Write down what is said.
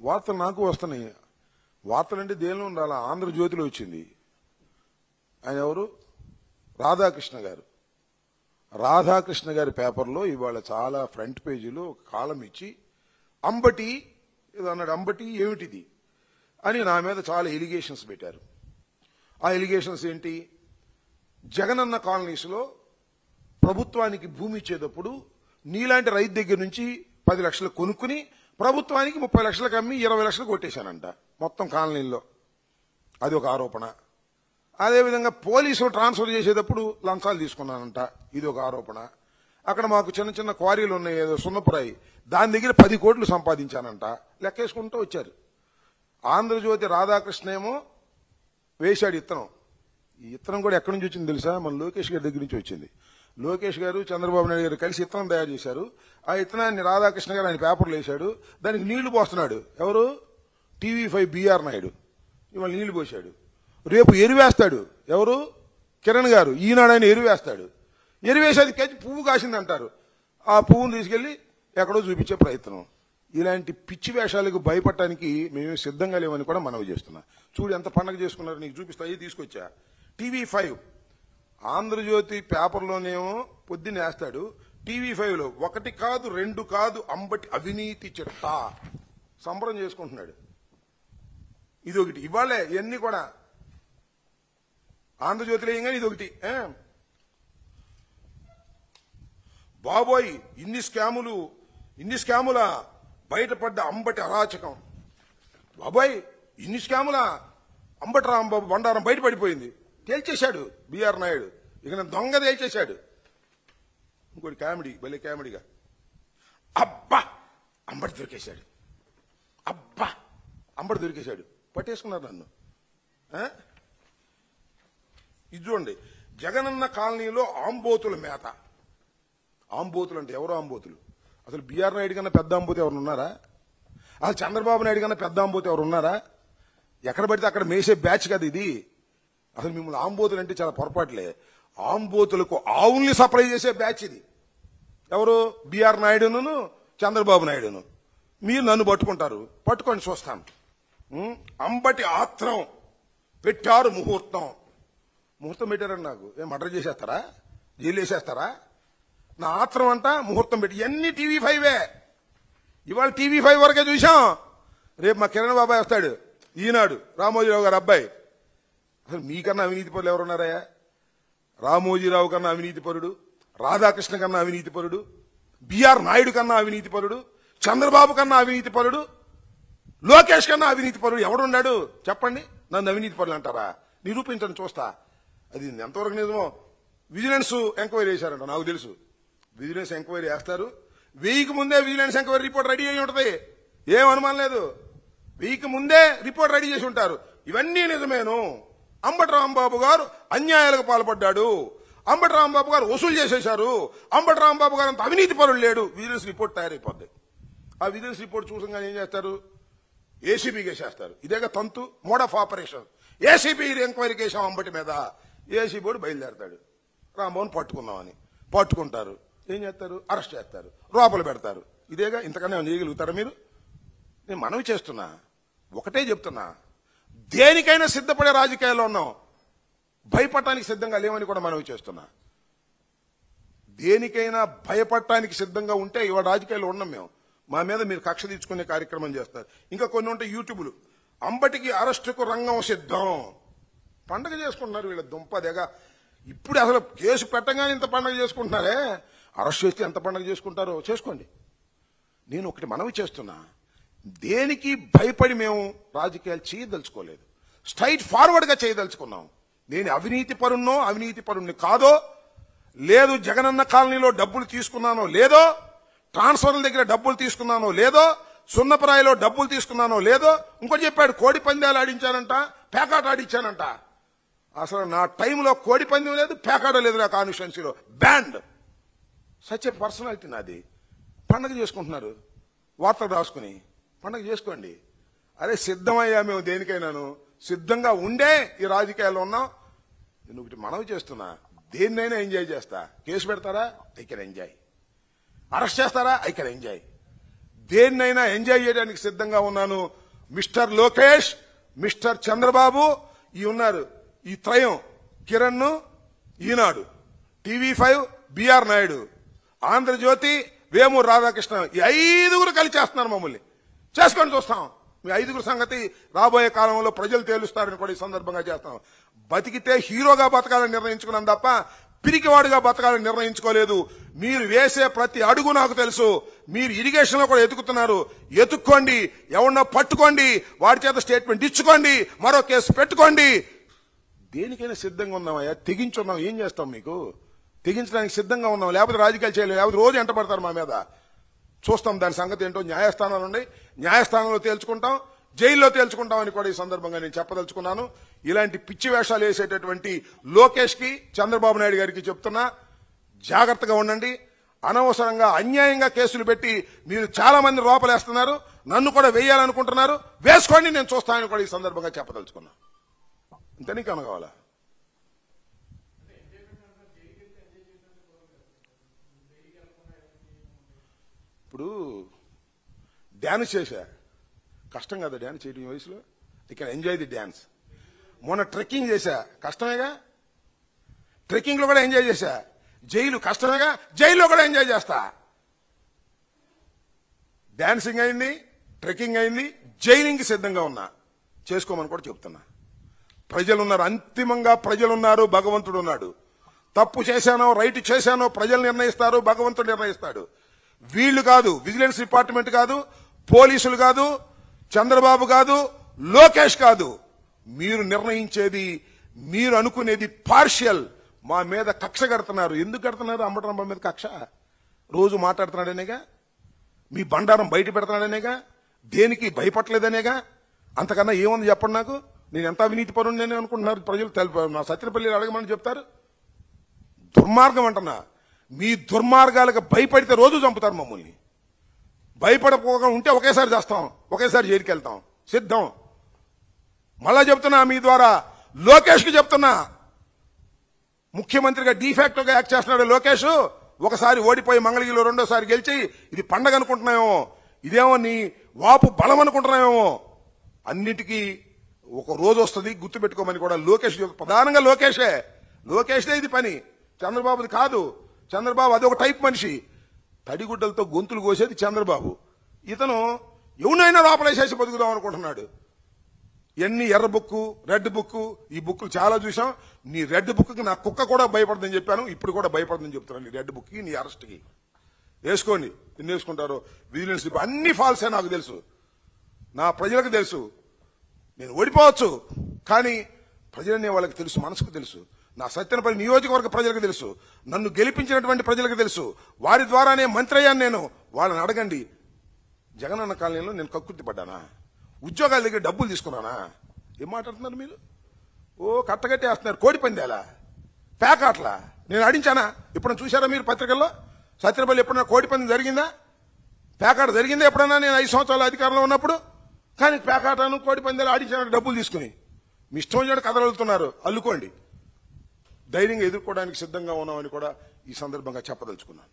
వార్తలు నాకు వస్తున్నాయి. వార్తలంటే దేనిలో ఉండాలి? ఆంధ్రజ్యోతిలో వచ్చింది. ఆయన ఎవరు? రాధాకృష్ణ గారు. రాధాకృష్ణ గారి పేపర్లో ఇవాళ చాలా ఫ్రంట్ పేజీలో ఒక కాలం ఇచ్చి అంబటి ఏదో అన్నాడు. అంబటి ఏమిటిది అని నా మీద చాలా ఎలిగేషన్స్ పెట్టారు. ఆ ఎలిగేషన్స్ ఏంటి? జగనన్న కాలనీస్లో ప్రభుత్వానికి భూమి ఇచ్చేటప్పుడు నీలాంటి రైతు దగ్గర నుంచి 10 లక్షలు కొనుక్కుని ప్రభుత్వానికి 30 లక్షలకు అమ్మి 20 లక్షలు కొట్టేశానంట మొత్తం కాలనీల్లో. అది ఒక ఆరోపణ. అదేవిధంగా పోలీసులు ట్రాన్స్ఫర్ చేసేటప్పుడు లంచాలు తీసుకున్నానంట. ఇది ఒక ఆరోపణ. అక్కడ మాకు చిన్న చిన్న క్వారీలు ఉన్నాయి, ఏదో సున్నపురాయి, దాని దగ్గర 10 కోట్లు సంపాదించానంట. లెక్కేసుకుంటూ వచ్చారు. ఆంధ్రజ్యోతి రాధాకృష్ణ ఏమో వేశాడు ఇత్తనం. ఈ ఇత్తనం కూడా ఎక్కడి నుంచి వచ్చింది తెలుసా? మన లోకేష్ గారి దగ్గర నుంచి వచ్చింది. లోకేష్ గారు చంద్రబాబు నాయుడు గారు కలిసి ఇత్తనం తయారు చేశారు. ఆ ఇత్తనాన్ని రాధాకృష్ణ గారు ఆయన పేపర్లు వేశాడు. దానికి నీళ్లు పోస్తున్నాడు. ఎవరు? TV5 బిఆర్ నాయుడు ఇవాళ నీళ్లు పోశాడు. రేపు ఎరువేస్తాడు. ఎవరు? కిరణ్ గారు. ఈనాడు ఆయన ఎరువేస్తాడు. ఎరువేసి అది పువ్వు కాసిందంటారు. ఆ పువ్వును తీసుకెళ్లి ఎక్కడో చూపించే ప్రయత్నం. ఇలాంటి పిచ్చి వేషాలకు భయపడటానికి మేము సిద్ధంగా లేవని కూడా మనవి చేస్తున్నా. చూడు ఎంత పండగ చేసుకున్నారు, నీకు చూపిస్తా. అయ్యి తీసుకొచ్చా. TV5 ఆంధ్రజ్యోతి పేపర్లోనేమో పొద్దున్న వేస్తాడు. TV5లో 1 కాదు 2 కాదు అంబటి అవినీతి చిట్టా సంబరం చేసుకుంటున్నాడు. ఇదొకటి. ఇవాళే ఇవన్నీ కూడా ఆంధ్రజ్యోతిలో ఏం కానీ ఇదొకటి. బాబోయ్ ఇన్ని స్కాముల బయటపడ్డ అంబటి అరాచకం. బాబోయ్ ఇన్ని స్కాముల అంబటి రాంబాబు బండారం బయటపడిపోయింది. తేల్చేశాడు బిఆర్ నాయుడు. ఇక నేను దొంగ తేల్చేశాడు. ఇంకోటి కామెడీ, భలే కామెడీగా, అబ్బా అంబటి దొరికేశాడు, అబ్బా అంబటి దొరికేశాడు. పట్టేసుకున్నారు నన్ను. ఇది చూడండి, జగనన్న కాలనీలో ఆంబోతుల మేత. ఆంబోతులు అంటే ఎవరో ఆంబోతులు? అసలు బిఆర్ నాయుడు కన్నా పెద్ద ఆంబోతు ఎవరు ఉన్నారా? అసలు చంద్రబాబు నాయుడు కన్నా పెద్ద ఆంబోతు ఎవరు ఉన్నారా? ఎక్కడ పడితే అక్కడ మేసే బ్యాచ్ కదా ఇది. అసలు మిమ్మల్ని ఆంబోతులు అంటే చాలా పొరపాట్లే. ఆంబోతులకు ఆవుల్ని సప్లై చేసే బ్యాచ్ ఇది. ఎవరు? బిఆర్ నాయుడును చంద్రబాబు నాయుడును. మీరు నన్ను పట్టుకుంటారు, పట్టుకొని చూస్తాను. అంబటి ఆత్రం పెట్టారు. ముహూర్తం పెట్టారని నాకు ఏం మర్డర్ చేసేస్తారా? జైలు వేసేస్తారా? నా ఆత్రం అంట ముహూర్తం పెట్టి. ఇవన్నీ TV5. ఇవాళ TV5 వరకే చూసాం. రేపు మా కిరణ్ బాబాయ్ వస్తాడు. ఈనాడు రామోజీరావు గారు అబ్బాయి. అసలు మీకన్నా అవినీతి పరులు ఎవరున్నారయ్యా? రామోజీరావు కన్నా అవినీతి పరుడు, రాధాకృష్ణ కన్నా అవినీతి పరుడు, బిఆర్ నాయుడు కన్నా అవినీతి పరుడు, చంద్రబాబు కన్నా అవినీతి పరుడు, లోకేష్ కన్నా అవినీతి పరుడు ఎవడున్నాడు చెప్పండి? నన్ను అవినీతి పరులు అంటారా? నిరూపించండి, చూస్తా. అది ఎంతవరకు నిజమో. విజిలెన్స్ ఎంక్వైరీ చేశారంట, నాకు తెలుసు. విజిలెన్స్ ఎంక్వైరీ చేస్తారు. 1000కి ముందే విజిలెన్స్ ఎంక్వైరీ రిపోర్ట్ రెడీ అయి ఉంటుంది. ఏం అనుమానం లేదు. 1000కి ముందే రిపోర్ట్ రెడీ చేసి ఉంటారు. ఇవన్నీ నిజమేను. అంబటి రాంబాబు గారు అన్యాయాలకు పాల్పడ్డాడు, అంబటి రాంబాబు గారు వసూలు చేసేశారు, అంబటి రాంబాబు గారు అంత అవినీతి పరులు లేడు. విజిలెన్స్ రిపోర్ట్ తయారైపోద్ది. ఆ విజిలెన్స్ రిపోర్ట్ చూసంగానే ఏం చేస్తారు? ఏసీబీకి వేసేస్తారు. ఇదేగా తంతు, mode of operation. ACB enquiry కేసాం అంబటి మీద. ఏసీబీ బోర్డు బయలుదేరతాడు రాంబాబుని పట్టుకుందామని. పట్టుకుంటారు. ఏం చేస్తారు? అరెస్ట్ చేస్తారు, లోపల పెడతారు. ఇదేగా. ఇంతకన్నా చేయగలుగుతారా మీరు? నేను మనవి చేస్తున్నా, ఒకటే చెప్తున్నా, దేనికైనా సిద్ధపడే రాజకీయాల్లో ఉన్నాం. భయపడటానికి సిద్ధంగా లేవని కూడా మనవి చేస్తున్నా. దేనికైనా భయపడటానికి సిద్ధంగా ఉంటే ఇవాళ రాజకీయాల్లో ఉన్నాం మేము. మా మీద మీరు కక్ష తీర్చుకునే కార్యక్రమం చేస్తారు. ఇంకా కొన్ని ఉంటాయి యూట్యూబ్లు. అంబటికి అరెస్టుకు రంగం సిద్ధం. పండగ చేసుకుంటున్నారు వీళ్ళ దుంపదేగా. ఇప్పుడు అసలు కేసు పెట్టగానే ఇంత పండగ చేసుకుంటున్నారే. అరెస్ట్ చేస్తే ఎంత పండగ చేసుకుంటారో చేసుకోండి. నేను ఒకటి మనవి చేస్తున్నా, దేనికి భయపడి మేము రాజకీయాలు చేయదలుచుకోలేదు. స్ట్రైట్ ఫార్వర్డ్ గా చేయదలుచుకున్నాం. నేను అవినీతి పరుణ్ణి కాదో, లేదు జగనన్న కాలనీలో డబ్బులు తీసుకున్నానో లేదో, ట్రాన్స్ఫర్ల దగ్గర డబ్బులు తీసుకున్నానో లేదో, సున్నపరాయిలో డబ్బులు తీసుకున్నానో లేదో. ఇంకోటి చెప్పాడు, కోడి పందాలు ఆడించానంట, పేకాట ఆడించానంట. అసలు నా టైంలో కోడి పందెం లేదు, పేకాట లేదు నా కాన్స్టిట్యున్సీలో. బ్యాండ్. సచ్ ఏ పర్సనాలిటీ నాది. పండగ చేసుకుంటున్నారు వార్తలు రాసుకుని. పండగ చేసుకోండి. అరే సిద్ధమయ్యా మేము దేనికైనాను. సిద్ధంగా ఉండే ఈ రాజకీయాల్లో ఉన్నాం. నేను ఒకటి మనవి చేస్తున్నా, దేన్నైనా ఎంజాయ్ చేస్తా. కేసు పెడతారా? I can enjoy. అరెస్ట్ చేస్తారా? I can enjoy. దేన్నైనా ఎంజాయ్ చేయడానికి సిద్ధంగా ఉన్నాను. మిస్టర్ లోకేష్, మిస్టర్ చంద్రబాబు ఈ ఉన్నారు, ఈ త్రయం, కిరణ్, ఈనాడు, TV5, బిఆర్ నాయుడు, ఆంధ్రజ్యోతి, వేమూరు రాధాకృష్ణ, ఈ 5గురు కలిసి చేస్తున్నారు మమ్మల్ని. చేసుకొని చూస్తాం. మీ 5గురు సంగతి రాబోయే కాలంలో ప్రజలు తేలుస్తారని కూడా ఈ సందర్భంగా చేస్తాం. బతికితే హీరోగా బతకాలని నిర్ణయించుకున్నాం తప్ప పిరికివాడుగా బతకాలని నిర్ణయించుకోలేదు. మీరు వేసే ప్రతి అడుగు నాకు తెలుసు. మీరు ఇరిగేషన్ లో కూడా ఎతుకుతున్నారు. ఎతుక్కోండి, ఎవరినో పట్టుకోండి, వాడి చేత స్టేట్మెంట్ ఇచ్చుకోండి, మరో కేసు పెట్టుకోండి. దేనికైనా సిద్ధంగా ఉన్నామయ్యా. తెగించున్నాం. ఏం చేస్తాం? మీకు తెగించడానికి సిద్ధంగా ఉన్నాం. లేకపోతే రాజకీయాలు చేయలేము. లేకపోతే రోజు ఎంట పడతారు మా మీద. చూస్తాం దాని సంగతి ఏంటో. న్యాయస్థానాలు ఉన్నాయి, న్యాయస్థానంలో తేల్చుకుంటాం, జైల్లో తేల్చుకుంటామని కూడా ఈ సందర్భంగా నేను చెప్పదలుచుకున్నాను. ఇలాంటి పిచ్చి వేషాలు వేసేటటువంటి లోకేష్ కి, చంద్రబాబు నాయుడు గారికి చెప్తున్నా, జాగ్రత్తగా ఉండండి. అనవసరంగా అన్యాయంగా కేసులు పెట్టి మీరు చాలా మంది లోపలేస్తున్నారు. నన్ను కూడా వేయాలనుకుంటున్నారు. వేసుకోండి, నేను చూస్తానని కూడా ఈ సందర్భంగా చెప్పదలుచుకున్నా. ఇంత నీకు అనగావాలా? ఇప్పుడు డ్యాన్స్ చేశా, కష్టం కదా డ్యాన్స్ చేయడం ఈ వయసులో. ఇక్కడ ఎంజాయ్ ది డ్యాన్స్. మొన్న ట్రెక్కింగ్ చేశా, కష్టమేగా. ట్రెక్కింగ్ లో కూడా ఎంజాయ్ చేశా. జైలు కష్టమేగా, జైల్లో కూడా ఎంజాయ్ చేస్తా. డాన్సింగ్ అయింది, ట్రెక్కింగ్ అయింది, జైలింగ్ సిద్ధంగా ఉన్నా. చేసుకోమని కూడా చెప్తున్నా. ప్రజలున్నారు, అంతిమంగా ప్రజలున్నారు, భగవంతుడు ఉన్నాడు. తప్పు చేశానో రైట్ చేశానో ప్రజలు నిర్ణయిస్తారు, భగవంతుడు నిర్ణయిస్తాడు. వీళ్లు కాదు, విజిలెన్స్ డిపార్ట్మెంట్ కాదు, పోలీసులు కాదు, చంద్రబాబు కాదు, లోకేష్ కాదు. మీరు నిర్ణయించేది, మీరు అనుకునేది పార్షియల్. మా మీద కక్ష కడుతున్నారు. ఎందుకు కడుతున్నారు? అంబటరాంబ మీద కక్ష. రోజు మాట్లాడుతున్నాడనేగా, మీ బండారం బయట పెడుతున్నాడనేగా, దేనికి భయపడలేదనేగా. అంతకన్నా ఏముంది చెప్పండి నాకు. నేను ఎంత అవినీతి పరుని నేను అనుకుంటున్నారు ప్రజలు. నా సత్యనపల్లి అడగమని చెప్తారు. దుర్మార్గం అంటున్నా. మీ దుర్మార్గాలకు భయపడితే రోజు చంపుతారు మమ్మల్ని. భయపడకపోగా ఉంటే ఒకేసారి చేస్తాం, ఒకేసారి జైలుకి వెళ్తాం. సిద్ధం. మళ్ళా చెప్తున్నా, మీ ద్వారా లోకేష్ కి చెప్తున్నా, ముఖ్యమంత్రిగా డిఫాక్టోగా యాక్ట్ చేస్తున్నాడు లోకేష్. ఒకసారి ఓడిపోయి మంగళగిరిలో రెండోసారి గెలిచి ఇది పండగ అనుకుంటున్నామేమో, ఇదేమో నీ వాపు బలం అనుకుంటున్నామేమో. అన్నిటికీ ఒక రోజు వస్తుంది, గుర్తుపెట్టుకోమని కూడా లోకేష్, ప్రధానంగా లోకేష్దే ఇది పని. చంద్రబాబుది కాదు. చంద్రబాబు అదొక టైప్ మనిషి. తడిగుడ్డలతో గొంతులు కోసేది చంద్రబాబు. ఇతను ఎవనైనా లోపలేసేసి బతుకుదాం అనుకుంటున్నాడు. ఎన్ని ఎర్ర బుక్కు, రెడ్ బుక్కు, ఈ బుక్కులు చాలా చూసాం. నీ రెడ్ బుక్కి నా కుక్క కూడా భయపడదని చెప్పాను, ఇప్పుడు కూడా భయపడదని చెప్తున్నాను. నీ రెడ్ బుక్కి, నీ అరెస్ట్కి వేసుకోండి. ఎన్ని వేసుకుంటారో. విజిలెన్స్ అన్ని ఫాల్సే నాకు తెలుసు, నా ప్రజలకు తెలుసు. నేను ఓడిపోవచ్చు, కానీ ప్రజలనే వాళ్ళకి తెలుసు, మనసుకు తెలుసు. నా సత్యనపల్లి నియోజకవర్గ ప్రజలకు తెలుసు, నన్ను గెలిపించినటువంటి ప్రజలకు తెలుసు. వారి ద్వారానే మంత్రి అయ్యాను నేను. వాళ్ళని అడగండి. జగనన్న కాలనీలో నేను కక్కుర్తి పడ్డానా? ఉద్యోగాల దగ్గర డబ్బులు తీసుకున్నానా? ఏం మాట్లాడుతున్నారు మీరు? ఓ కట్టగట్టేస్తున్నారు. కోడి పందేలా, పేకాట్లా నేను ఆడించానా? ఎప్పుడైనా చూసారా మీరు పత్రికల్లో? సత్యనపల్లి ఎప్పుడైనా కోడి పందెం జరిగిందా? పేకాట జరిగిందా ఎప్పుడైనా నేను 5 సంవత్సరాల అధికారంలో ఉన్నప్పుడు? కానీ పేకాటను కోడి పందేలు ఆడించాను డబ్బులు తీసుకుని. మీ ఇష్టం వచ్చినట్టు కథలు వెళ్తున్నారు. అల్లుకోండి. ధైర్యంగా ఎదుర్కోవడానికి సిద్ధంగా ఉన్నామని కూడా ఈ సందర్భంగా చెప్పదలుచుకున్నాను.